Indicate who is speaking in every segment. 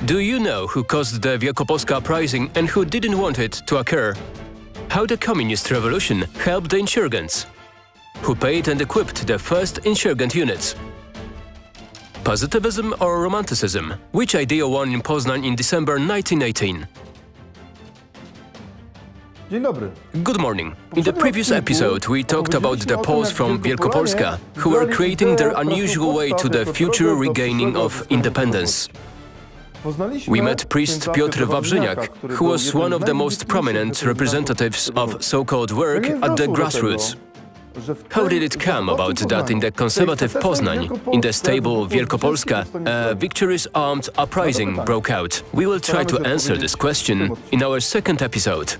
Speaker 1: Do you know who caused the Wielkopolska Uprising and who didn't want it to occur? How the communist revolution helped the insurgents? Who paid and equipped the first insurgent units? Positivism or Romanticism? Which idea won in Poznań in December 1918? Good morning. In the previous episode, we talked about the Poles from Wielkopolska, who were creating their unusual way to the future regaining of independence. We met priest Piotr Wawrzyniak, who was one of the most prominent representatives of so-called work at the grassroots. How did it come about that in the conservative Poznań, in the stable Wielkopolska, a victorious armed uprising broke out? We will try to answer this question in our second episode.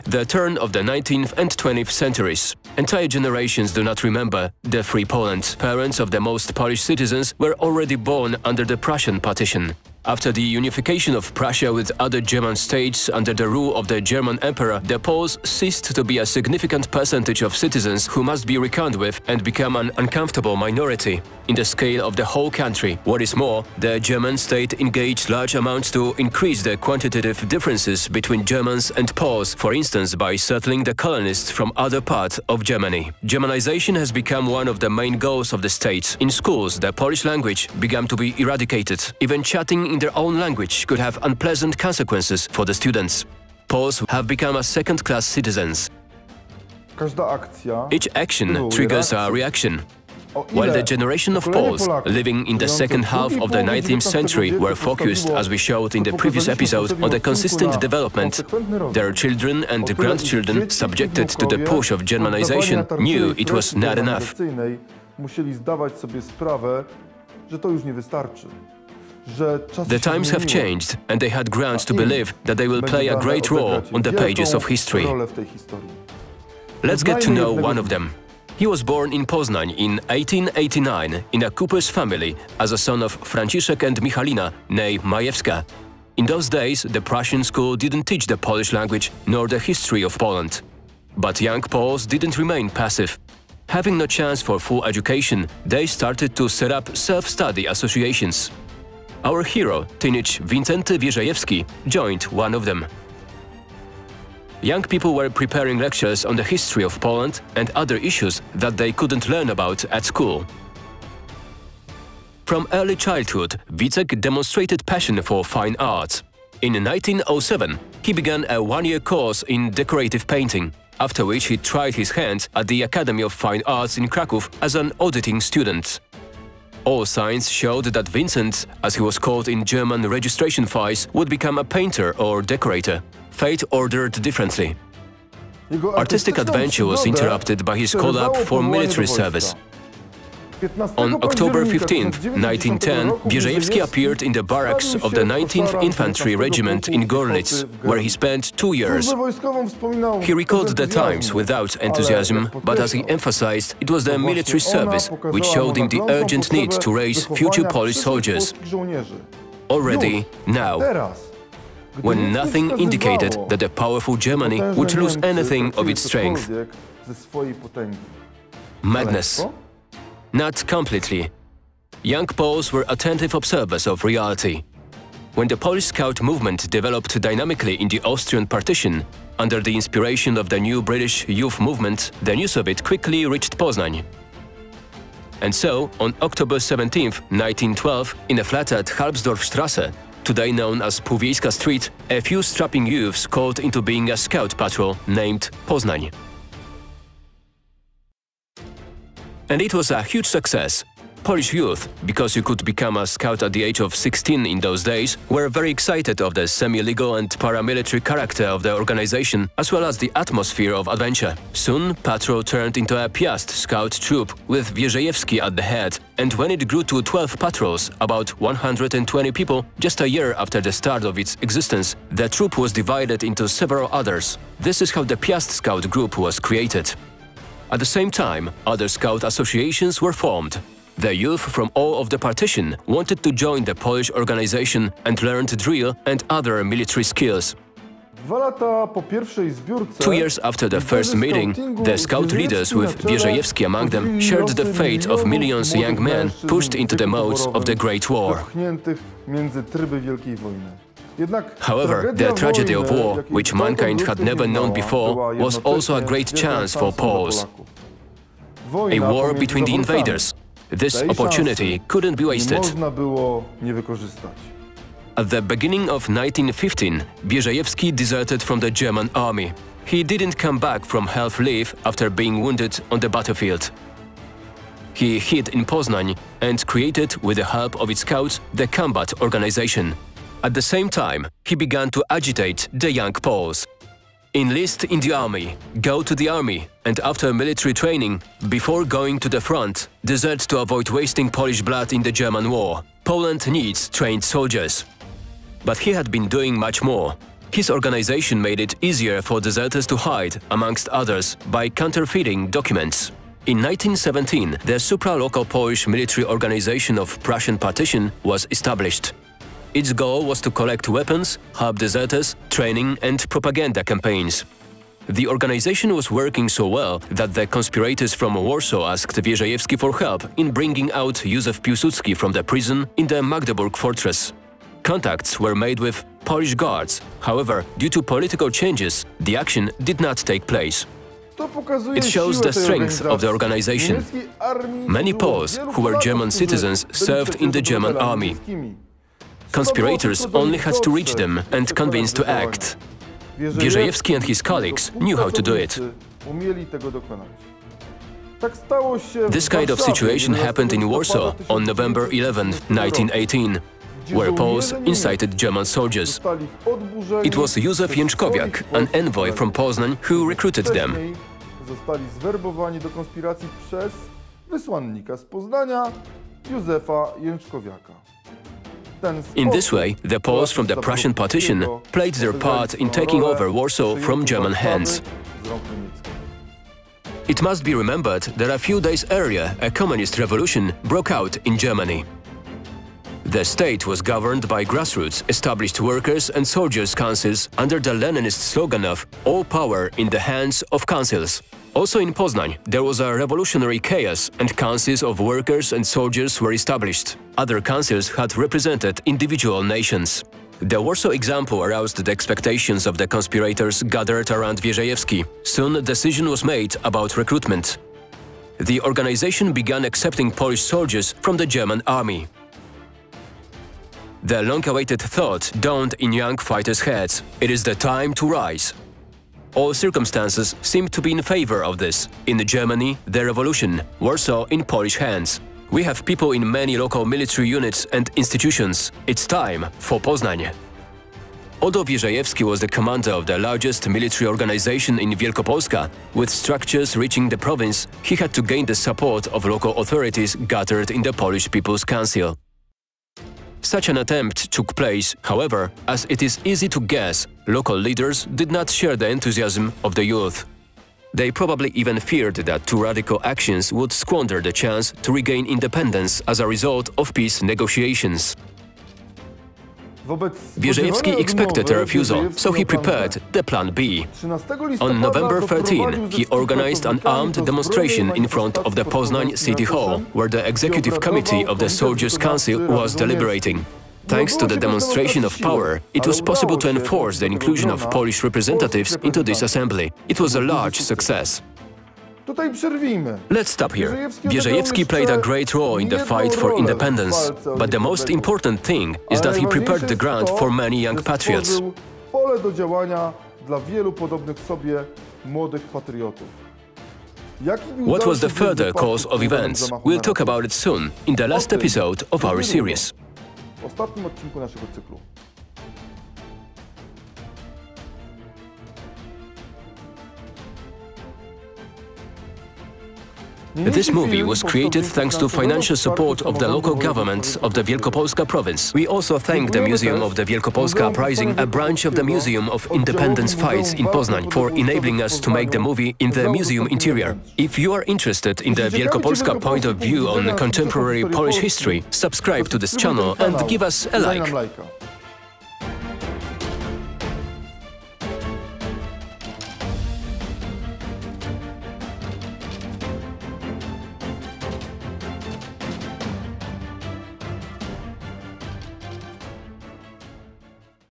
Speaker 1: The turn of the 19th and 20th centuries. Entire generations do not remember the Free Poland. Parents of the most Polish citizens were already born under the Prussian partition. After the unification of Prussia with other German states under the rule of the German Emperor, the Poles ceased to be a significant percentage of citizens who must be reckoned with and become an uncomfortable minority in the scale of the whole country. What is more, the German state engaged large amounts to increase the quantitative differences between Germans and Poles, for instance by settling the colonists from other parts of Germany. Germanization has become one of the main goals of the state. In schools, the Polish language began to be eradicated. Even chatting in their own language could have unpleasant consequences for the students. Poles have become a second-class citizens. Each action triggers a reaction. While the generation of Poles living in the second half of the 19th century were focused, as we showed in the previous episode, on the consistent development, their children and grandchildren, subjected to the push of Germanization, knew it was not enough. The times have changed, and they had grounds to believe that they will play a great role on the pages of history. Let's get to know one of them. He was born in Poznań in 1889 in a cooper's family as a son of Franciszek and Michalina, née Majewska. In those days, the Prussian school didn't teach the Polish language nor the history of Poland. But young Poles didn't remain passive. Having no chance for full education, they started to set up self-study associations. Our hero, teenage Wincenty Wierzejewski, joined one of them. Young people were preparing lectures on the history of Poland and other issues that they couldn't learn about at school. From early childhood, Wicek demonstrated passion for fine arts. In 1907, he began a one-year course in decorative painting, after which he tried his hand at the Academy of Fine Arts in Kraków as an auditing student. All signs showed that Vincent, as he was called in German registration files, would become a painter or decorator. Fate ordered differently. Artistic adventure was interrupted by his call-up for military service. On October 15, 1910, Wierzejewski appeared in the barracks of the 19th Infantry Regiment in Gorlic, where he spent 2 years. He recalled the times without enthusiasm, but as he emphasized, it was the military service which showed him the urgent need to raise future Polish soldiers. Already, now, when nothing indicated that the powerful Germany would lose anything of its strength. Madness. Not completely. Young Poles were attentive observers of reality. When the Polish Scout movement developed dynamically in the Austrian partition, under the inspiration of the new British youth movement, the news of it quickly reached Poznań. And so, on October 17, 1912, in a flat at Halbsdorfstrasse, today known as Półwiejska Street, a few strapping youths called into being a scout patrol named Poznań. And it was a huge success. Polish youth, because you could become a scout at the age of 16 in those days, were very excited of the semi-legal and paramilitary character of the organization, as well as the atmosphere of adventure. Soon, patrol turned into a Piast scout troop with Wierzejewski at the head, and when it grew to 12 patrols, about 120 people, just a year after the start of its existence, the troop was divided into several others. This is how the Piast Scout group was created. At the same time, other scout associations were formed. The youth from all of the partition wanted to join the Polish organization and learned drill and other military skills. 2 years after the first meeting, the scout leaders, with Wierzejewski among them, shared the fate of millions of young men pushed into the modes of the Great War. However, the tragedy of war, which mankind had never known before, was also a great chance for Poles. A war between the invaders. This opportunity couldn't be wasted. At the beginning of 1915, Wierzejewski deserted from the German army. He didn't come back from health leave after being wounded on the battlefield. He hid in Poznań and created, with the help of its scouts, the combat organization. At the same time, he began to agitate the young Poles. Enlist in the army, go to the army, and after military training, before going to the front, desert to avoid wasting Polish blood in the German war. Poland needs trained soldiers. But he had been doing much more. His organization made it easier for deserters to hide, amongst others, by counterfeiting documents. In 1917, the supra-local Polish military organization of Prussian partition was established. Its goal was to collect weapons, help deserters, training and propaganda campaigns. The organization was working so well that the conspirators from Warsaw asked Wierzejewski for help in bringing out Józef Piłsudski from the prison in the Magdeburg fortress. Contacts were made with Polish guards. However, due to political changes, the action did not take place. It shows the strength of the organization. Many Poles who were German citizens served in the German army. Conspirators only had to reach them and convince to act. Wierzejewski and his colleagues knew how to do it. This kind of situation happened in Warsaw on November 11, 1918, where Poles incited German soldiers. It was Józef Jęczkowiak, an envoy from Poznań, who recruited them.
Speaker 2: Zostali zwerbowani do konspiracji przez wysłannika z Poznania, Józefa Jęczkowiaka.
Speaker 1: In this way, the Poles from the Prussian partition played their part in taking over Warsaw from German hands. It must be remembered that a few days earlier a communist revolution broke out in Germany. The state was governed by grassroots, established workers and soldiers' councils under the Leninist slogan of "all power in the hands of councils." Also in Poznań, there was a revolutionary chaos and councils of workers and soldiers were established. Other councils had represented individual nations. The Warsaw example aroused the expectations of the conspirators gathered around Wierzejewski. Soon a decision was made about recruitment. The organization began accepting Polish soldiers from the German army. The long-awaited thought dawned in young fighters' heads. It is the time to rise. All circumstances seemed to be in favor of this. In Germany, the revolution, Warsaw in Polish hands. We have people in many local military units and institutions. It's time for Poznań. Although Wierzejewski was the commander of the largest military organization in Wielkopolska, with structures reaching the province, he had to gain the support of local authorities gathered in the Polish People's Council. Such an attempt took place, however, as it is easy to guess, local leaders did not share the enthusiasm of the youth. They probably even feared that too radical actions would squander the chance to regain independence as a result of peace negotiations. Wierzejewski expected a refusal, so he prepared the Plan B. On November 13, he organized an armed demonstration in front of the Poznań City Hall, where the Executive Committee of the Soldiers' Council was deliberating. Thanks to the demonstration of power, it was possible to enforce the inclusion of Polish representatives into this assembly. It was a large success. Let's stop here. Wierzejewski played a great role in the fight for independence, but the most important thing is that he prepared the ground for many young patriots. What was the further course of events? We'll talk about it soon, in the last episode of our series. This movie was created thanks to financial support of the local government of the Wielkopolska province. We also thank the Museum of the Wielkopolska Uprising, a branch of the Museum of Independence Fights in Poznań, for enabling us to make the movie in the museum interior. If you are interested in the Wielkopolska point of view on contemporary Polish history, subscribe to this channel and give us a like.